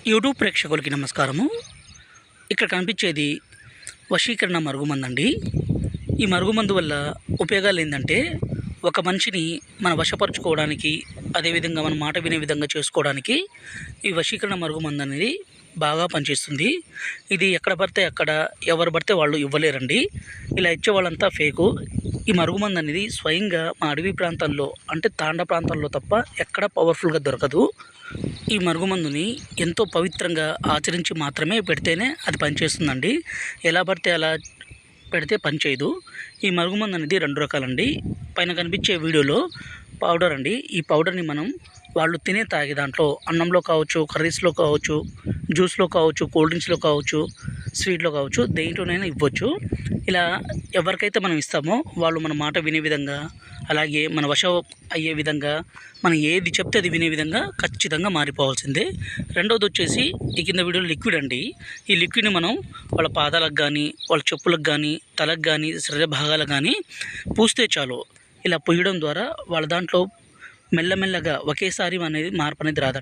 YouTube ప్రేక్షకులకి నమస్కారము. ఇక్కడ కనిపించేది వశీకరణ మరుగుమందు అండి. ఈ మరుగుమందు వల్ల ఉపయోగాలు ఏంటంటే, ఒక మనిషిని మనం వశపరుచుకోవడానికి, అదేవిధంగా మన మాట వినే విధంగా చేసుకోవడానికి ఈ వశీకరణ మరుగుమందు అనేది బాగా పనిచేస్తుంది. ఇది ఎక్కడ పడితే అక్కడ ఎవరు పడితే వాళ్ళు ఇవ్వలేరండి. ఇలా ఇచ్చే వాళ్ళంతా ఫేకు. ఈ మరుగుమందు అనేది స్వయంగా మా అడవి ప్రాంతాల్లో, అంటే తాండ ప్రాంతాల్లో తప్ప ఎక్కడ పవర్ఫుల్గా దొరకదు. ఈ మరుగుమందుని ఎంతో పవిత్రంగా ఆచరించి మాత్రమే పెడితేనే అది పనిచేస్తుందండి. ఎలా పడితే అలా పెడితే పనిచేయదు. ఈ మరుగుమందు అనేది 2 రకాలండి. పైన కనిపించే వీడియోలో పౌడర్ అండి. ఈ పౌడర్ని మనం వాళ్ళు తాగే దాంట్లో, అన్నంలో కావచ్చు, కర్రీస్లో కావచ్చు, జ్యూస్లో కావచ్చు, కూల్ డ్రింక్స్లో కావచ్చు, స్వీట్లో కావచ్చు, దేంట్లోనైనా ఇవ్వచ్చు. ఇలా ఎవరికైతే మనం ఇస్తామో వాళ్ళు మన మాట వినే విధంగా, అలాగే మన వశం అయ్యే విధంగా, మనం ఏది చెప్తే అది వినే విధంగా ఖచ్చితంగా మారిపోవాల్సిందే. రెండవది వచ్చేసి ఈ కింద వీడియో లిక్విడ్ అండి. ఈ లిక్విడ్ని మనం వాళ్ళ పాదాలకు కానీ, వాళ్ళ చెప్పులకు కానీ, తలకు కానీ, శరీర భాగాలకు కానీ పూస్తే చాలు. ఇలా పూయడం ద్వారా వాళ్ళ దాంట్లో మెల్లమెల్లగా ఒకేసారి అనేది మార్పు అనేది రాదండి.